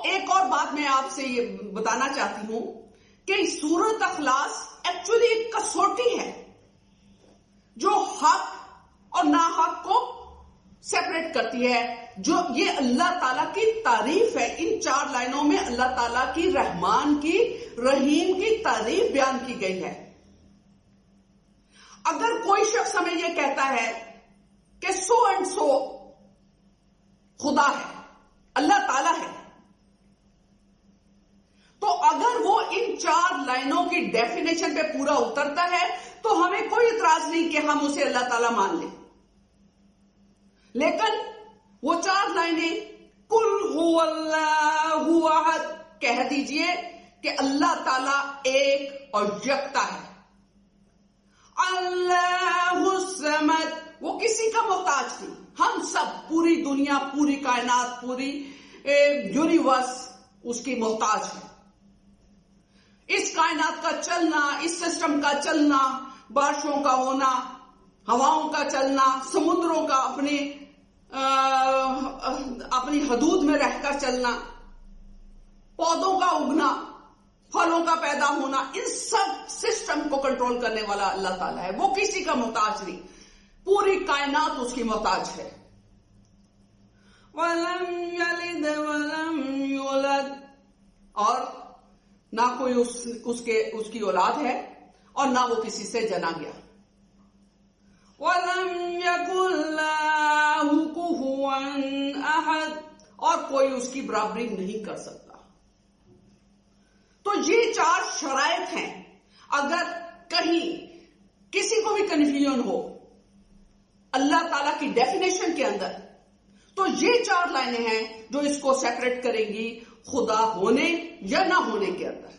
ایک اور بات میں آپ سے یہ بتانا چاہتی ہوں کہ سورۃ اخلاص ایکچولی ایک کسوٹی ہے جو حق اور ناحق کو سیپریٹ کرتی ہے. جو یہ اللہ تعالیٰ کی تعریف ہے، ان 4 لائنوں میں اللہ تعالیٰ کی رحمان کی، رحیم کی تعریف بیان کی گئی ہے. اگر کوئی شخص ہمیں یہ کہتا ہے کہ سو اینڈ سو خدا ہے، اللہ تعالیٰ ہے، تو اگر وہ ان 4 لائنوں کی ڈیفینیشن پہ پورا اترتا ہے تو ہمیں کوئی اعتراض نہیں کہ ہم اسے اللہ تعالیٰ مان لیں. لیکن وہ 4 لائنیں قل هو اللہ احد کہہ دیجئے کہ اللہ تعالیٰ ایک اور یکتا ہے. اللہ الصمد، وہ کسی کا محتاج نہیں. ہم سب، پوری دنیا، پوری کائنات، پوری یونیورس اس کی محتاج ہے. اس کائنات کا چلنا، اس سسٹم کا چلنا، بارشوں کا ہونا، ہواؤں کا چلنا، سمندروں کا اپنی حدود میں رہ کر چلنا، پودوں کا اگنا، پھلوں کا پیدا ہونا، ان سب سسٹم کو کنٹرول کرنے والا اللہ تعالیٰ ہے. وہ کسی کا محتاج نہیں، پوری کائنات اس کی محتاج ہے. وَلَمْ يَلِدْ وَلَمْ يُولَدْ، اور نہ کوئی اس کی اولاد ہے اور نہ وہ کسی سے جنا گیا. وَلَمْ يَكُنْ لَهُ كُفُوًا أَحَدٌ، اور کوئی اس کی برابری نہیں کر سکتا. تو یہ 4 شرائط ہیں. اگر کہیں کسی کو بھی کنفیوژن ہو اللہ تعالیٰ کی ڈیفینیشن کے اندر، تو یہ 4 لائنیں ہیں جو اس کو سیپریٹ کریں گی خدا ہونے یا نہ ہونے کے اندر.